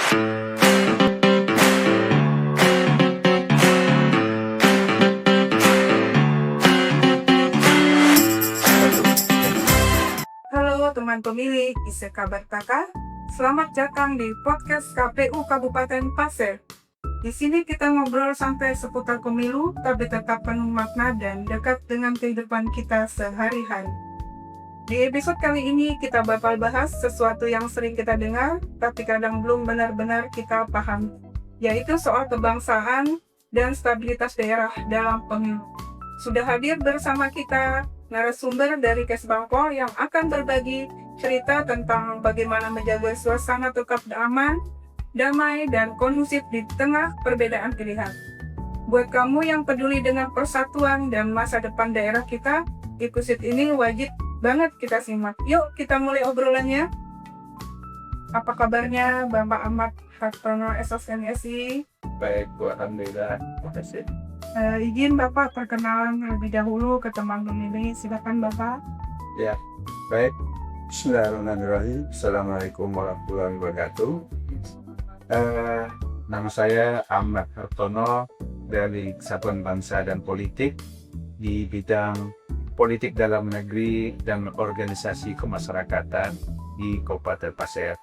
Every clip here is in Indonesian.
Halo teman pemilih, isi kabar taka? Selamat datang di podcast KPU Kabupaten Pasir. Di sini kita ngobrol santai seputar pemilu, tapi tetap penuh makna dan dekat dengan kehidupan kita sehari-hari. Di episode kali ini kita bakal bahas sesuatu yang sering kita dengar, tapi kadang belum benar-benar kita paham, yaitu soal kebangsaan dan stabilitas daerah dalam pemilu. Sudah hadir bersama kita narasumber dari Kesbangpol yang akan berbagi cerita tentang bagaimana menjaga suasana tetap aman, damai, dan kondusif di tengah perbedaan pilihan. Buat kamu yang peduli dengan persatuan dan masa depan daerah kita, episode ini wajib banget kita simak. Yuk kita mulai obrolannya. Apa kabarnya Bapak Ahmad Hartono SOSMSI? Baik, Bu, alhamdulillah. Terima kasih. Izin Bapak perkenalan lebih dahulu ke teman pemilih. Silakan Bapak. Ya, baik. Bismillahirrahmanirrahim. Assalamualaikum warahmatullahi wabarakatuh. Nama saya Ahmad Hartono dari Kesatuan Bangsa dan Politik di bidang politik dalam negeri dan organisasi kemasyarakatan di Kabupaten Pasir.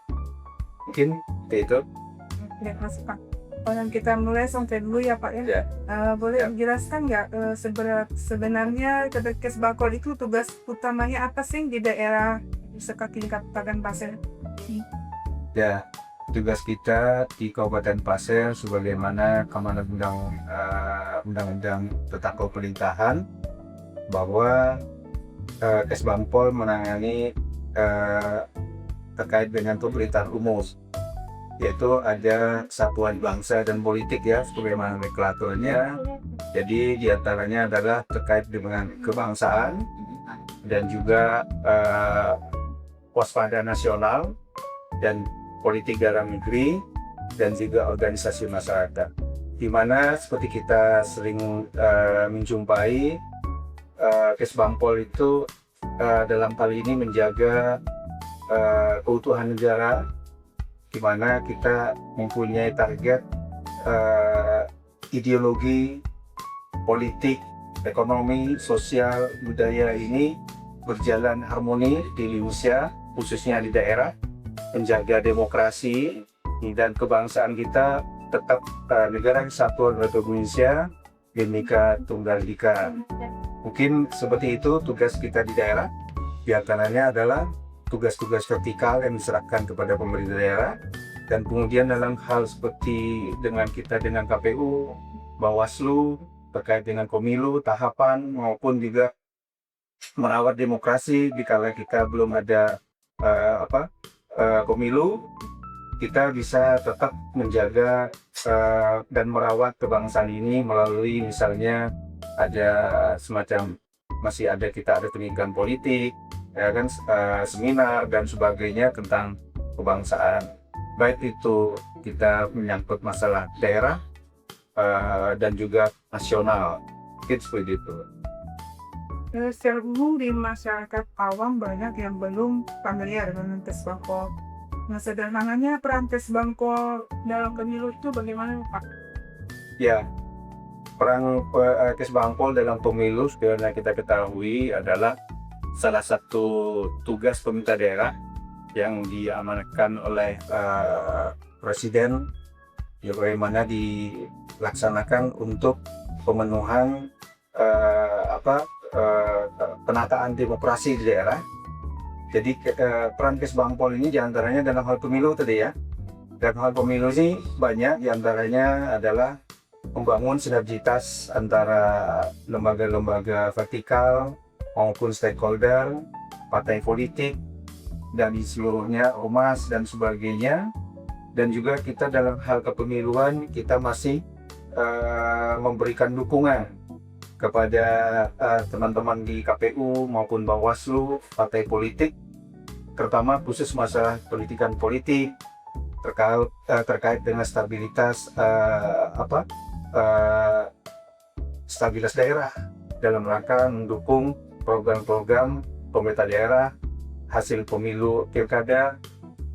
Mungkin itu. Terima kasih Pak. Dan kita mulai sampai dulu ya Pak ya. Ya. Boleh Ya. dijelaskan nggak sebenarnya Kesbangpol itu tugas utamanya apa sih di daerah sekaki Kabupaten Pasir? Ya, tugas kita di Kabupaten Pasir sebagaimana amanat Undang-Undang tentang pemerintahan bahwa Kesbangpol menangani terkait dengan pemerintahan umum, yaitu ada satuan bangsa dan politik ya sebagaimana nomenklaturnya. Jadi diantaranya adalah terkait dengan kebangsaan dan juga waspada nasional dan politik dalam negeri dan juga organisasi masyarakat. Di mana seperti kita sering menjumpai Kesbangpol itu dalam hal ini menjaga keutuhan negara, di mana kita mempunyai target ideologi, politik, ekonomi, sosial, budaya ini berjalan harmoni di Indonesia, khususnya di daerah, menjaga demokrasi dan kebangsaan kita tetap negara kesatuan Republik Indonesia, Bhinneka Tunggal Ika. Mungkin seperti itu tugas kita di daerah. Di antaranya adalah tugas-tugas vertikal yang diserahkan kepada pemerintah daerah, dan kemudian dalam hal seperti dengan KPU, Bawaslu terkait dengan pemilu, tahapan maupun juga merawat demokrasi dikala kita belum ada pemilu, kita bisa tetap menjaga dan merawat kebangsaan ini melalui misalnya ada semacam kita ada pendidikan politik, ya kan, seminar dan sebagainya tentang kebangsaan, baik itu kita menyangkut masalah daerah dan juga nasional, seperti itu. Secara umum di masyarakat awam banyak yang belum familiar dengan Kesbangpol. Nah, sederhananya peran Kesbangpol dalam pemilu itu bagaimana Pak? Ya, peran Kesbangpol dalam pemilu sebenarnya kita ketahui adalah salah satu tugas pemerintah daerah yang diamanatkan oleh Presiden, bagaimana dilaksanakan untuk pemenuhan penataan demokrasi di daerah. Jadi peran Kesbangpol ini diantaranya dalam hal pemilu tadi ya. Dalam hal pemilu ini banyak, diantaranya adalah membangun sinergitas antara lembaga-lembaga vertikal maupun stakeholder, partai politik, dan di seluruhnya ormas dan sebagainya. Dan juga kita dalam hal kepemiluan kita masih memberikan dukungan kepada teman-teman di KPU maupun Bawaslu, partai politik, terutama khusus masalah pendidikan politik terkait dengan stabilitas stabilitas daerah dalam rangka mendukung program-program pemerintah daerah, hasil pemilu pilkada,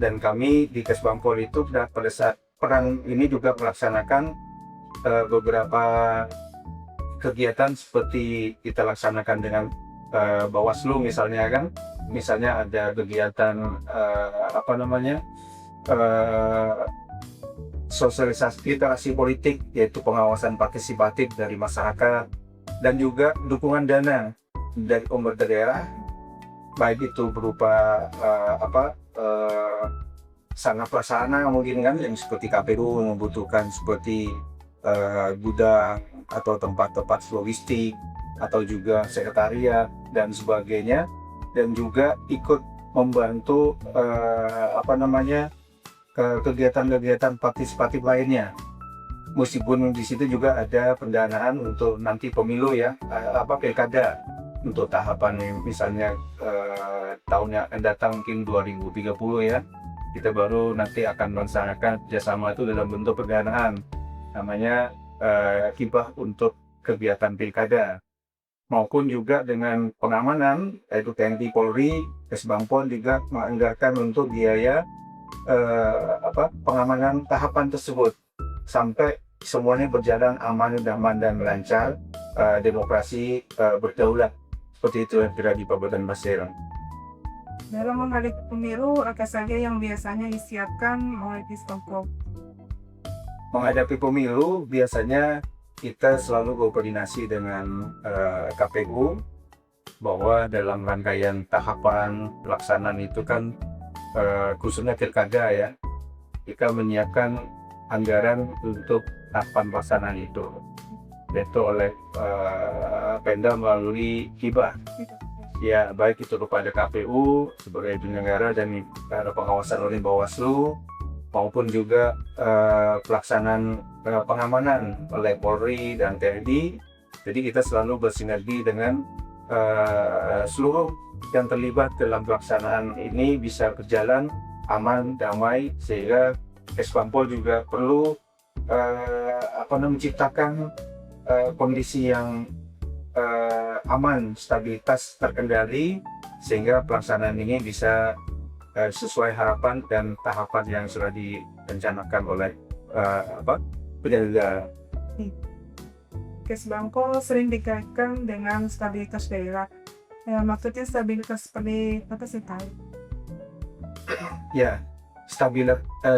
dan kami di Kesbangpol itu pada saat peran ini juga melaksanakan beberapa kegiatan seperti kita laksanakan dengan Bawaslu misalnya kan, misalnya ada kegiatan sosialisasi literasi politik, yaitu pengawasan partisipatif dari masyarakat, dan juga dukungan dana dari pemerintah daerah, baik itu berupa sarana prasarana mungkin kan, yang seperti KPU membutuhkan seperti gudang atau tempat-tempat logistik atau juga sekretariat dan sebagainya, dan juga ikut membantu kegiatan-kegiatan partisipatif lainnya. Meskipun di situ juga ada pendanaan untuk nanti pemilu ya, pilkada untuk tahapan misalnya tahun yang akan datang mungkin 2030 ya, kita baru nanti akan melaksanakan kerjasama itu dalam bentuk pendanaan, namanya hibah untuk kegiatan pilkada, maupun juga dengan pengamanan, yaitu TNI Polri, Kesbangpol juga menganggarkan untuk biaya pengamanan tahapan tersebut sampai semuanya berjalan aman, damai dan lancar, demokrasi berdaulat, seperti itu yang kira di Kabupaten Pasir. Dalam menghadapi pemilu, apa saja yang biasanya disiapkan oleh Kesbangpol? Menghadapi pemilu, biasanya kita selalu berkoordinasi dengan KPU, bahwa dalam rangkaian tahapan pelaksanaan itu kan khususnya pilkada ya, kita menyiapkan anggaran untuk tahapan pelaksanaan itu, yaitu oleh Pemda melalui hibah ya, baik itu kepada KPU sebagai penyelenggara dan ada pengawasan oleh Bawaslu, maupun juga pelaksanaan pengamanan oleh Polri dan TNI. Jadi kita selalu bersinergi dengan seluruh yang terlibat dalam pelaksanaan ini bisa berjalan aman, damai, sehingga Kesbangpol juga perlu menciptakan kondisi yang aman, stabilitas terkendali, sehingga pelaksanaan ini bisa sesuai harapan dan tahapan yang sudah direncanakan oleh penyelenggara. Kesbangpol sering dikaitkan dengan stabilitas daerah. Maksudnya stabilitas seperti apa sih, Pak? Ya,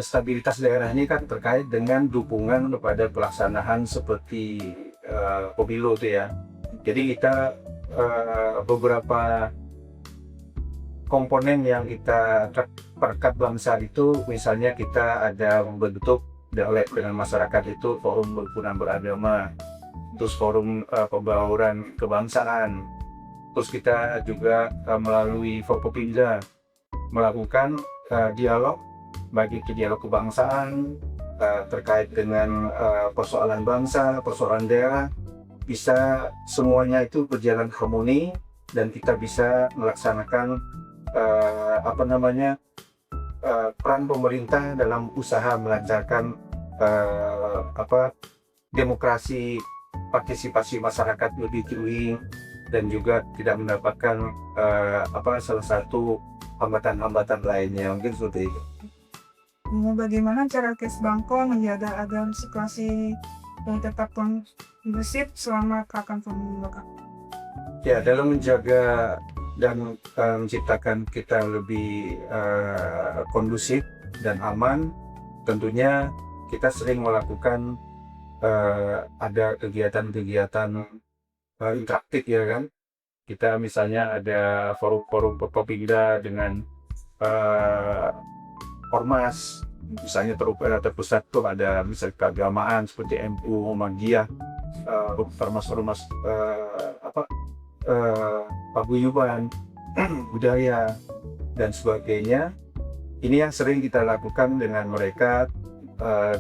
stabilitas daerah ini kan terkait dengan dukungan kepada pelaksanaan seperti pemilu itu ya. Jadi kita beberapa komponen yang kita perkat bangsa itu, misalnya kita ada membentuk dialog dengan masyarakat itu forum kerukunan beragama, terus forum pembauran kebangsaan, terus kita juga melalui Forkopimda melakukan dialog, baik itu dialog kebangsaan terkait dengan persoalan bangsa, persoalan daerah, bisa semuanya itu berjalan harmoni dan kita bisa melaksanakan peran pemerintah dalam usaha melancarkan demokrasi, partisipasi masyarakat lebih tinggi, dan juga tidak mendapatkan salah satu hambatan-hambatan lainnya, mungkin seperti itu. Bagaimana cara Kesbangpol menjaga agar situasi yang tetap kondusif selama akan pemilu? Ya, dalam menjaga dan menciptakan kita lebih kondusif dan aman, tentunya kita sering melakukan ada kegiatan-kegiatan interaktif ya kan. Kita misalnya ada forum-forum Forkopimda dengan ormas, misalnya terpusat tuh ada misalnya keagamaan seperti MU, Muhammadiyah, ormas-ormas paguyuban, budaya dan sebagainya. Ini yang sering kita lakukan dengan mereka,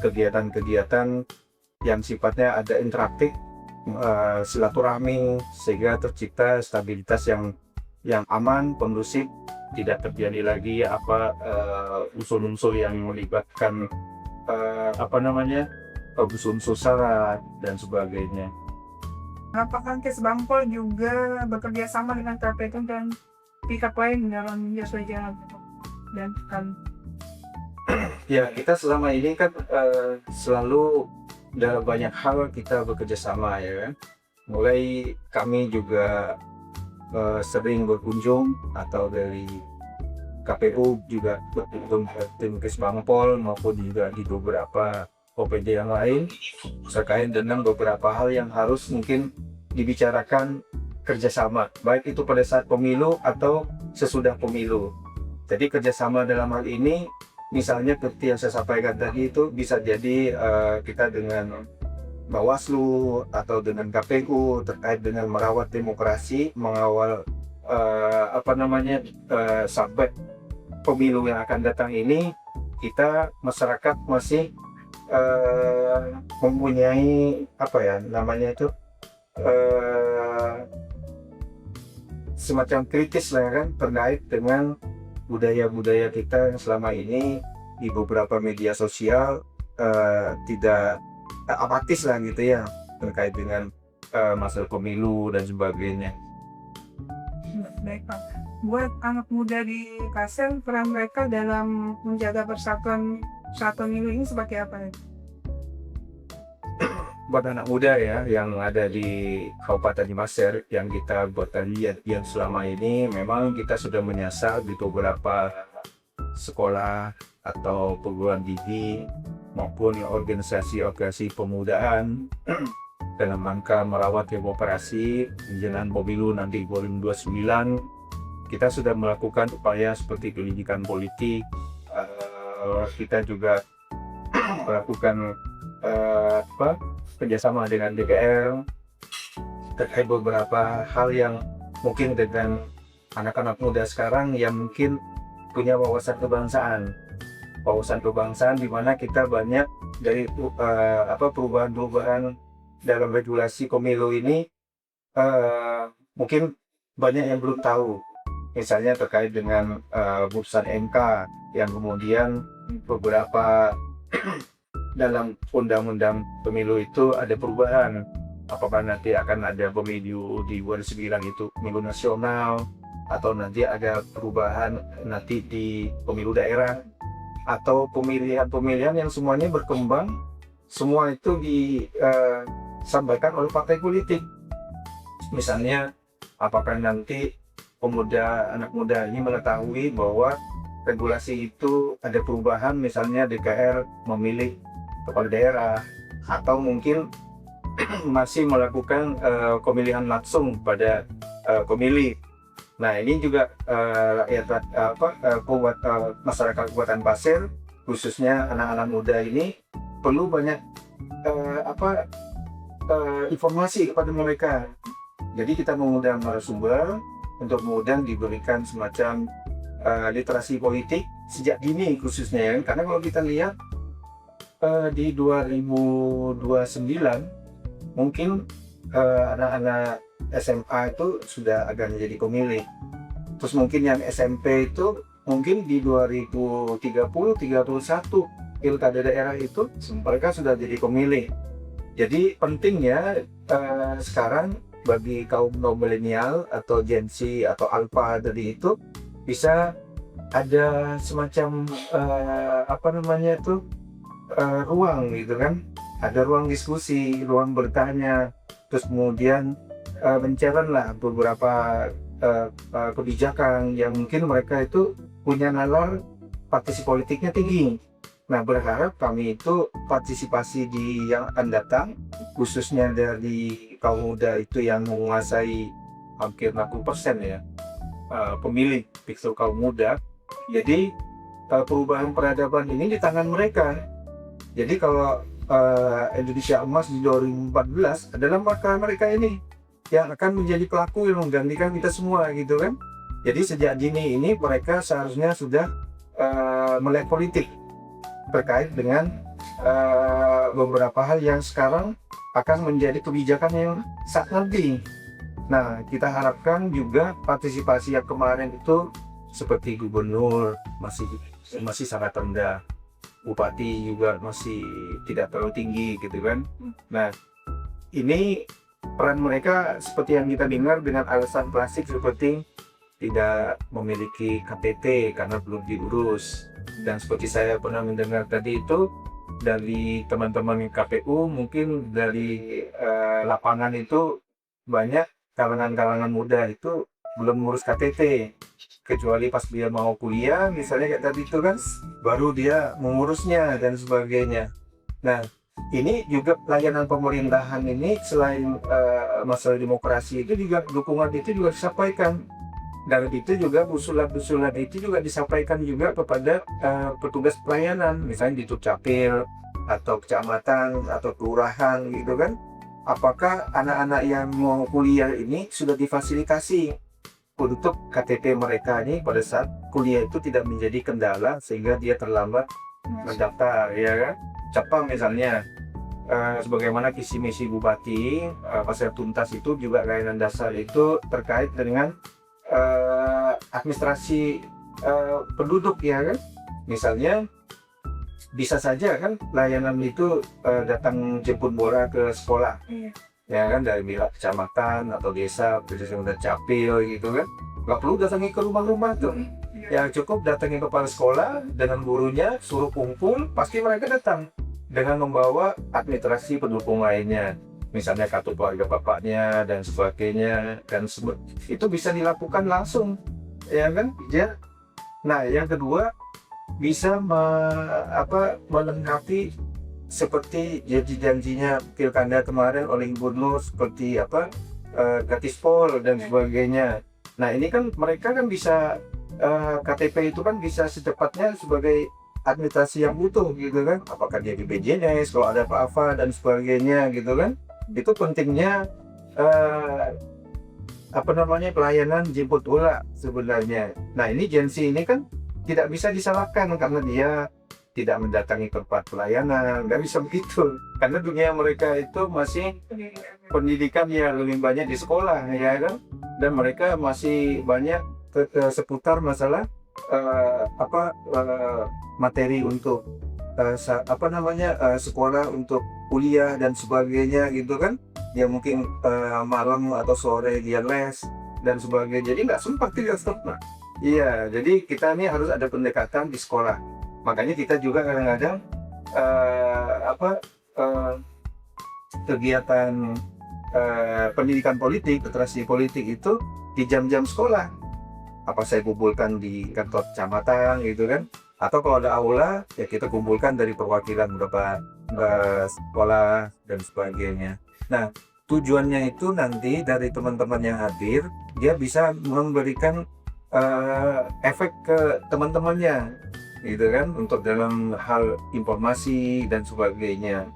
kegiatan-kegiatan yang sifatnya ada interaktif, silaturahmi, sehingga tercipta stabilitas yang aman, kondusif, tidak terjadi lagi unsur-unsur yang melibatkan unsur sara dan sebagainya. Apakah Kesbangpol juga bekerja sama dengan KPU dan pihak lain dalam menjaga dan kan? Ya, kita selama ini kan selalu dalam banyak hal kita bekerja sama ya kan. Mulai kami juga sering berkunjung atau dari KPU juga berkunjung ke tim Kesbangpol maupun juga di beberapa OPD yang lain terkait dengan beberapa hal yang harus mungkin dibicarakan kerjasama, baik itu pada saat pemilu atau sesudah pemilu. Jadi kerjasama dalam hal ini, misalnya seperti yang saya sampaikan tadi itu bisa jadi kita dengan Bawaslu atau dengan KPU terkait dengan merawat demokrasi, mengawal sampai pemilu yang akan datang ini, kita masyarakat masih mempunyai semacam kritis lah kan terkait dengan budaya-budaya kita yang selama ini di beberapa media sosial tidak apatis lah gitu ya terkait dengan masalah pemilu dan sebagainya. Baik Pak, buat anak muda di Kasel, peran mereka dalam menjaga persatuan saat pemilu ini seperti apa? Buat anak muda ya yang ada di Kabupaten Pasir yang kita buat tadi yang selama ini memang kita sudah menyasar di beberapa sekolah atau perguruan tinggi maupun organisasi-organisasi pemudaan dalam rangka merawat demokrasi menjelang pemilu nanti 2029. Kita sudah melakukan upaya seperti pendidikan politik, kita juga melakukan kerjasama dengan DPR terkait beberapa hal yang mungkin dengan anak-anak muda sekarang yang mungkin punya wawasan kebangsaan di mana kita banyak dari perubahan-perubahan dalam regulasi pemilu ini mungkin banyak yang belum tahu, misalnya terkait dengan putusan MK yang kemudian beberapa dalam undang-undang pemilu itu ada perubahan, apakah nanti akan ada pemilu di 2009 itu pemilu nasional atau nanti ada perubahan nanti di pemilu daerah atau pemilihan-pemilihan yang semuanya berkembang, semua itu disampaikan oleh partai politik. Misalnya apakah nanti anak muda ini mengetahui bahwa regulasi itu ada perubahan, misalnya DPR memilih kepala daerah atau mungkin masih melakukan pemilihan langsung pada pemilih. Nah ini juga masyarakat Kabupaten Pasir khususnya anak-anak muda ini perlu banyak informasi kepada mereka. Jadi kita mengundang narasumber untuk kemudian diberikan semacam literasi politik sejak dini khususnya ya. Karena kalau kita lihat di 2029 mungkin anak-anak SMA itu sudah akan menjadi pemilih. Terus mungkin yang SMP itu mungkin di 2030-31 pilkada daerah itu mereka sudah jadi pemilih. Jadi pentingnya sekarang bagi kaum milenial atau Gen Z atau Alpha tadi itu bisa ada semacam ruang gitu kan, ada ruang diskusi, ruang bertanya, terus kemudian mencari lah beberapa kebijakan yang mungkin mereka itu punya nalar partisipasi politiknya tinggi. Nah berharap kami itu partisipasi di yang akan datang khususnya dari kaum muda itu yang menguasai hampir 60% ya pemilih pixel kaum muda. Jadi perubahan peradaban ini di tangan mereka. Jadi kalau Indonesia Emas di 2014 adalah mereka ini yang akan menjadi pelaku yang menggantikan kita semua gitu kan. Jadi sejak dini ini mereka seharusnya sudah melek politik terkait dengan beberapa hal yang sekarang akan menjadi kebijakan yang saat nanti. Nah kita harapkan juga partisipasi yang kemarin itu seperti gubernur masih sangat rendah, bupati juga masih tidak terlalu tinggi gitu kan. Nah ini peran mereka seperti yang kita dengar dengan alasan klasik seperti tidak memiliki KTP karena belum diurus. Dan seperti saya pernah mendengar tadi itu dari teman-teman KPU, mungkin dari lapangan itu banyak kalangan-kalangan muda itu belum ngurus KTP, kecuali pas dia mau kuliah misalnya kayak tadi itu kan baru dia mengurusnya dan sebagainya. Nah, ini juga pelayanan pemerintahan ini selain masalah demokrasi itu juga dukungan itu juga disampaikan, dan itu juga usulan-usulan itu juga disampaikan juga kepada petugas pelayanan, misalnya di Dukcapil atau kecamatan atau kelurahan gitu kan. Apakah anak-anak yang mau kuliah ini sudah difasilitasi untuk KTP mereka ini pada saat kuliah itu tidak menjadi kendala sehingga dia terlambat mendaftar, ya kan? Contoh misalnya sebagaimana visi misi Bupati Pasir Tuntas itu juga layanan dasar itu terkait dengan administrasi penduduk, ya kan? Misalnya bisa saja kan layanan itu datang jemput bola ke sekolah, ya kan, dari pihak kecamatan atau desa, berdasarkan capil gitu kan. Nggak perlu datangi ke rumah-rumah tuh, ya cukup datangi kepala sekolah dengan gurunya, suruh kumpul, pasti mereka datang dengan membawa administrasi pendukung lainnya, misalnya kartu keluarga bapaknya dan sebagainya, dan itu bisa dilakukan langsung, ya kan, ya. Nah, yang kedua bisa melengkapi seperti janji-janjinya pilkada kemarin oleh gubernur, seperti gratis pol dan sebagainya. Nah, ini kan mereka kan bisa KTP itu kan bisa secepatnya sebagai administrasi yang utuh gitu kan, apakah dia di BPJS kalau ada apa-apa dan sebagainya gitu kan. Itu pentingnya pelayanan jemput bola sebenarnya. Nah, ini Gensi ini kan tidak bisa disalahkan karena dia tidak mendatangi tempat pelayanan, nggak bisa begitu, karena dunia mereka itu masih pendidikan yang lebih banyak di sekolah, ya kan, dan mereka masih banyak seputar masalah materi untuk sekolah untuk kuliah dan sebagainya gitu kan, ya mungkin malam atau sore dia les dan sebagainya, jadi nggak sempat tidak sempat. Iya, jadi kita ini harus ada pendekatan di sekolah. Makanya kita juga kadang-kadang kegiatan pendidikan politik, literasi politik itu di jam-jam sekolah. Apa saya kumpulkan di kantor kecamatan gitu kan? Atau kalau ada aula, ya kita kumpulkan dari perwakilan beberapa sekolah dan sebagainya. Nah, tujuannya itu nanti dari teman-teman yang hadir, dia bisa memberikan efek ke teman-temannya gitu kan, untuk dalam hal informasi dan sebagainya.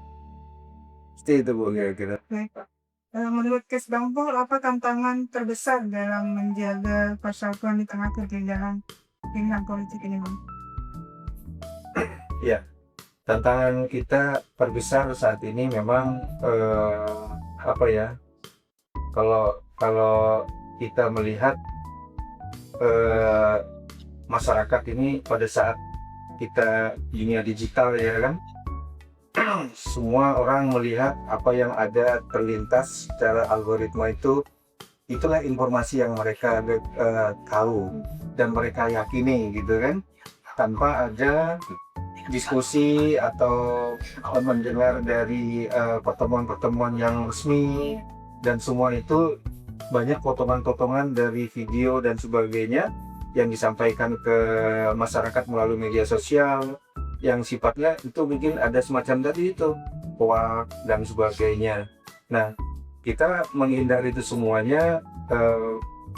Seperti itu Bu, kira-kira. Baik, Pak. Menurut Kes Bangpol, apa tantangan terbesar dalam menjaga persatuan di tengah kejenuhan pilihan politik ini, Bang? Ya, tantangan kita terbesar saat ini memang kalau kita melihat masyarakat ini pada saat kita dunia digital, ya kan, semua orang melihat apa yang ada terlintas secara algoritma itulah informasi yang mereka tahu dan mereka yakini gitu kan, tanpa ada diskusi atau mendengar dari pertemuan-pertemuan yang resmi, dan semua itu banyak potongan-potongan dari video dan sebagainya yang disampaikan ke masyarakat melalui media sosial yang sifatnya itu mungkin ada semacam tadi itu hoax dan sebagainya. Nah, kita menghindari itu semuanya,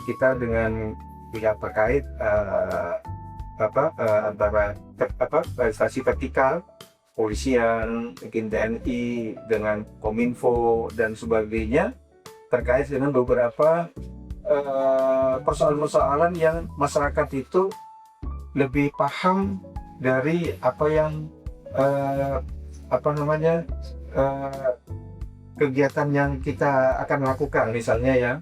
kita dengan pihak terkait antara instansi vertikal, polisian, mungkin TNI dengan Kominfo dan sebagainya, terkait dengan beberapa persoalan-persoalan yang masyarakat itu lebih paham dari apa yang kegiatan yang kita akan lakukan, misalnya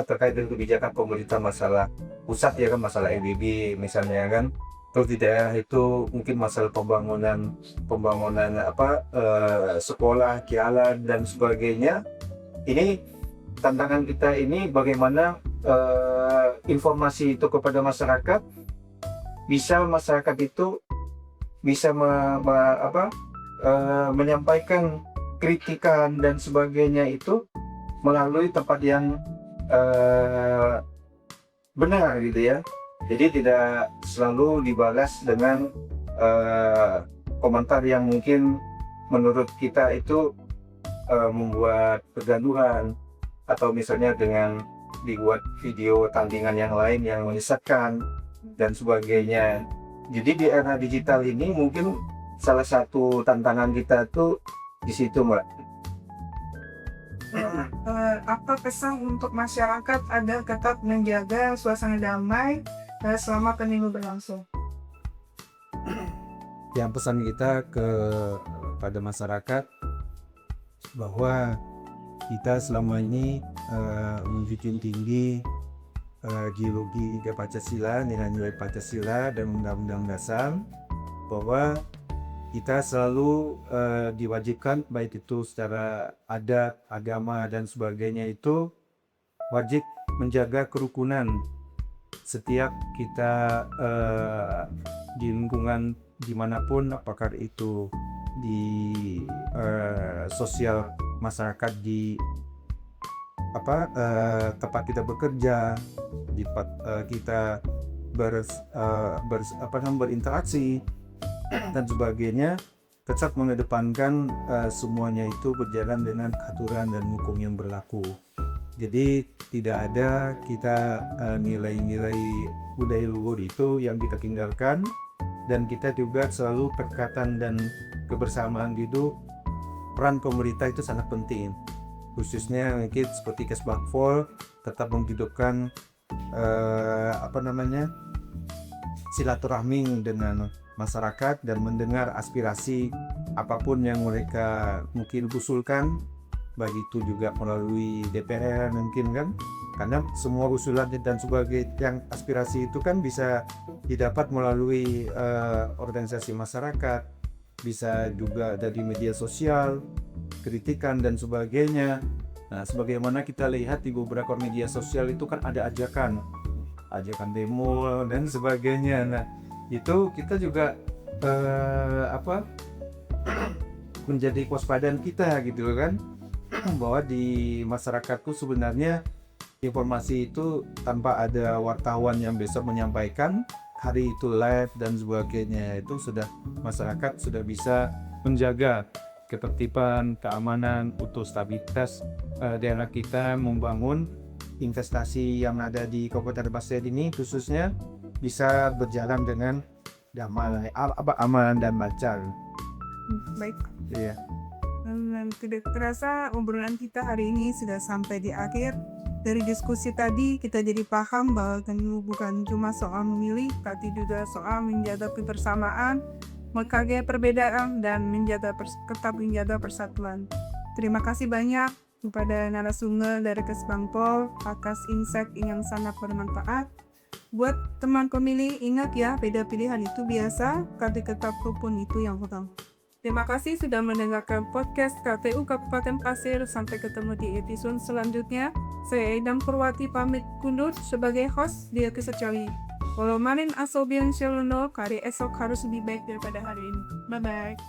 terkait dengan kebijakan pemerintah masalah pusat, ya kan, masalah EBB misalnya kan, terus di daerah itu mungkin masalah pembangunan sekolah, jalan dan sebagainya. Ini tantangan kita ini bagaimana informasi itu kepada masyarakat, bisa masyarakat itu bisa menyampaikan kritikan dan sebagainya itu melalui tempat yang benar gitu ya. Jadi tidak selalu dibalas dengan komentar yang mungkin menurut kita itu membuat kegaduhan, atau misalnya dengan dibuat video tandingan yang lain yang menyesatkan dan sebagainya. Jadi di era digital ini mungkin salah satu tantangan kita tuh di situ, Mbak. Apa pesan untuk masyarakat agar tetap menjaga suasana damai selama pemilu berlangsung? Yang pesan kita kepada masyarakat bahwa kita selama ini menjunjung tinggi ideologi Pancasila, nilai-nilai Pancasila dan Undang-Undang Dasar, bahwa kita selalu diwajibkan, baik itu secara adat, agama dan sebagainya, itu wajib menjaga kerukunan setiap kita di lingkungan dimanapun, apakah itu di sosial masyarakat, di tempat kita bekerja, di tempat kita berinteraksi dan sebagainya, tetap mengedepankan semuanya itu berjalan dengan aturan dan hukum yang berlaku. Jadi tidak ada kita nilai-nilai budaya luhur itu yang kita tinggalkan, dan kita juga selalu perkataan dan kebersamaan gitu. Peran pemerintah itu sangat penting, khususnya mungkin seperti Kesbangpol tetap menghidupkan silaturahmi dengan masyarakat dan mendengar aspirasi apapun yang mereka mungkin usulkan, baik itu juga melalui DPR mungkin kan, karena semua usulan dan sebagainya yang aspirasi itu kan bisa didapat melalui organisasi masyarakat, bisa juga dari media sosial, kritikan dan sebagainya. Nah, sebagaimana kita lihat di beberapa media sosial itu kan ada ajakan demo dan sebagainya. Nah, itu kita juga menjadi kewaspadaan kita gitu kan, bahwa di masyarakatku sebenarnya informasi itu tanpa ada wartawan yang bisa menyampaikan hari itu live dan sebagainya, itu sudah masyarakat sudah bisa menjaga ketertiban, keamanan, utuh stabilitas daerah kita, membangun investasi yang ada di Kabupaten Pasir ini khususnya bisa berjalan dengan damai, aman dan lancar. Baik. Iya. Dan tidak terasa obrolan kita hari ini sudah sampai di akhir. Dari diskusi tadi kita jadi paham bahwa pemilu bukan cuma soal memilih, tapi juga soal menjaga kebersamaan, menghargai perbedaan, dan tetap menjaga persatuan. Terima kasih banyak kepada narasumber dari Kesbangpol atas insight yang sangat bermanfaat. Buat teman pemilih, ingat ya, beda pilihan itu biasa, tapi tetap rukun itu yang utama. Terima kasih sudah mendengarkan podcast KPU Kabupaten Pasir. Sampai ketemu di episode selanjutnya. Saya Idam Purwati pamit kundur sebagai host di episode kali. Walau manin asobian shalom, hari esok harus lebih baik daripada hari ini. Bye-bye.